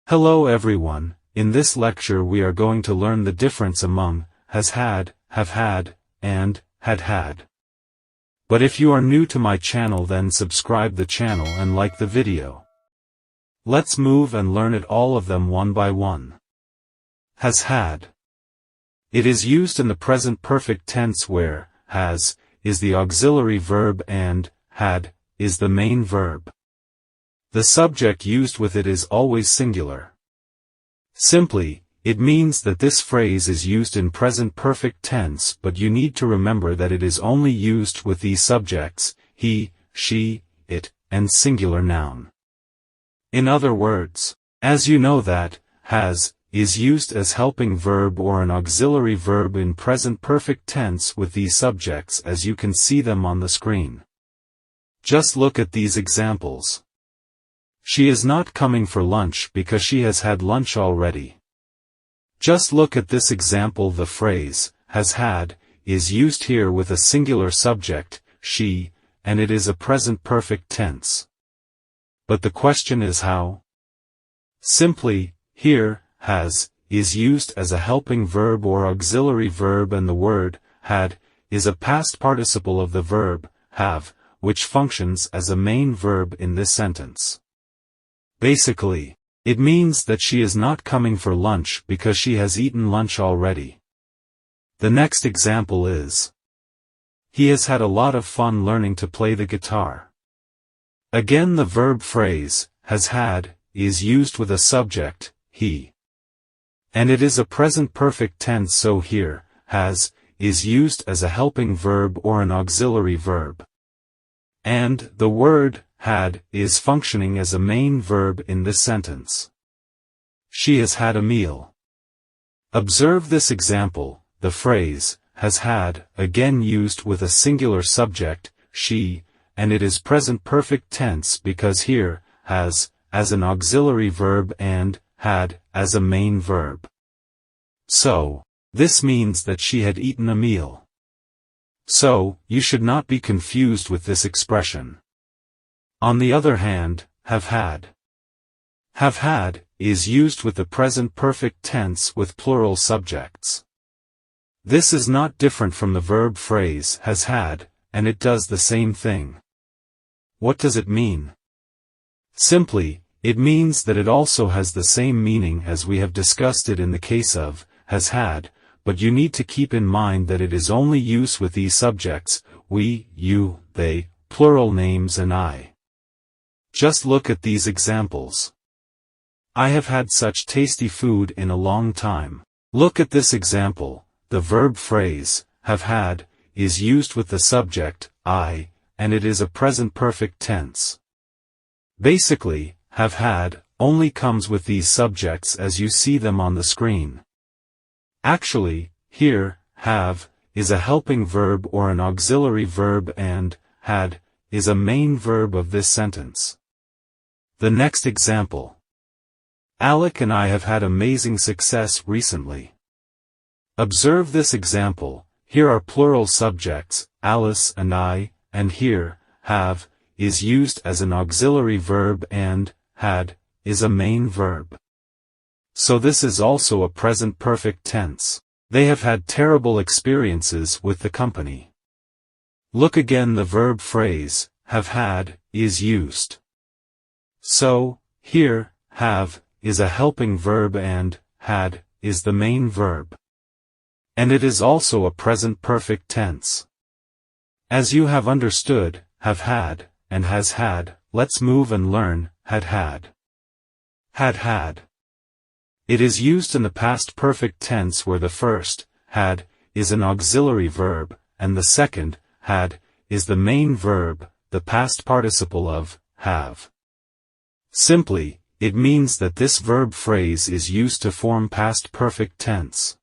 Hello everyone, in this lecture we are going to learn the difference among has had, have had, and had had. But if you are new to my channel, then subscribe the channel and like the video. Let's move and learn it all of them one by one. Has had. It is used in the present perfect tense where has is the auxiliary verb and had is the main verb. The subject used with it is always singular. Simply, it means that this phrase is used in present perfect tense, but you need to remember that it is only used with these subjects, he, she, it, and singular noun. In other words, as you know that has is used as helping verb or an auxiliary verb in present perfect tense with these subjects as you can see them on the screen. Just look at these examples. She is not coming for lunch because she has had lunch already. Just look at this example. The phrase, has had, is used here with a singular subject, she, and it is a present perfect tense. But the question is how? Simply, here, has, is used as a helping verb or auxiliary verb, and the word, had, is a past participle of the verb, have, which functions as a main verb in this sentence. Basically, it means that she is not coming for lunch because she has eaten lunch already. The next example is, he has had a lot of fun learning to play the guitar. Again, the verb phrase, has had, is used with a subject, he. And it is a present perfect tense, so here, has, is used as a helping verb or an auxiliary verb. And the word, had, is functioning as a main verb in this sentence. She has had a meal. Observe this example, the phrase, has had, again used with a singular subject, she, and it is present perfect tense because here, has, as an auxiliary verb and, had, as a main verb. So, this means that she had eaten a meal. So, you should not be confused with this expression. On the other hand, have had. Have had, is used with the present perfect tense with plural subjects. This is not different from the verb phrase, has had, and it does the same thing. What does it mean? Simply, it means that it also has the same meaning as we have discussed it in the case of, has had, but you need to keep in mind that it is only used with these subjects, we, you, they, plural names and I. Just look at these examples. I have had such tasty food in a long time. Look at this example, the verb phrase, have had, is used with the subject, I, and it is a present perfect tense. Basically, have had, only comes with these subjects as you see them on the screen. Actually, here, have, is a helping verb or an auxiliary verb and, had, is a main verb of this sentence. The next example. Alec and I have had amazing success recently. Observe this example, here are plural subjects, Alice and I, and here, have, is used as an auxiliary verb and, had, is a main verb. So this is also a present perfect tense. They have had terrible experiences with the company. Look again, the verb phrase, have had, is used. So, here, have, is a helping verb and, had, is the main verb. And it is also a present perfect tense. As you have understood, have had, and has had, let's move and learn, had had. Had had. It is used in the past perfect tense where the first, had, is an auxiliary verb, and the second, had, is the main verb, the past participle of, have. Simply, it means that this verb phrase is used to form past perfect tense.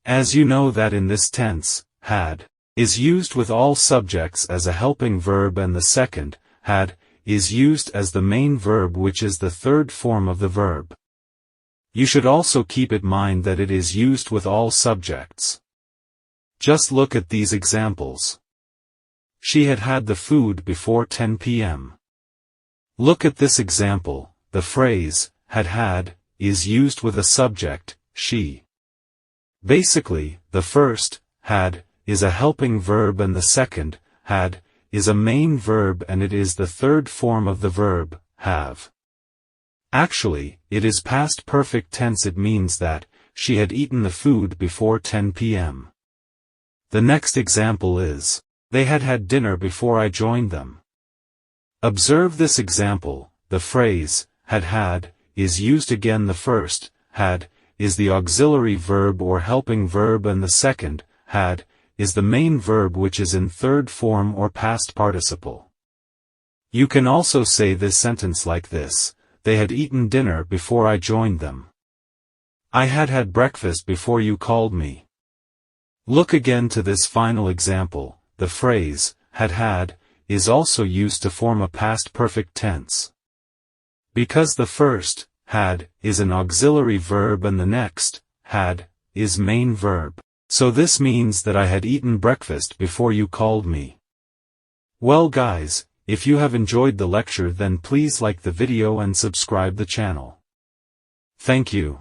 As you know that in this tense, had, is used with all subjects as a helping verb, and the second, had, is used as the main verb, which is the third form of the verb. You should also keep in mind that it is used with all subjects. Just look at these examples. She had had the food before 10 p.m. Look at this example, the phrase, had, is used with a subject, she. Basically, the first, had, is a helping verb and the second, had, is a main verb and it is the third form of the verb, have. Actually, it is past perfect tense. It means that, she had eaten the food before 10 p.m. The next example is, they had had dinner before I joined them. Observe this example, the phrase, had, is used again. The first, had, is the auxiliary verb or helping verb and the second, had, is the main verb which is in third form or past participle. You can also say this sentence like this, they had eaten dinner before I joined them. I had had breakfast before you called me. Look again to this final example, the phrase, had, is also used to form a past perfect tense. Because the first, had, is an auxiliary verb and the next, had, is main verb. So this means that I had eaten breakfast before you called me. Well guys, if you have enjoyed the lecture then please like the video and subscribe the channel. Thank you.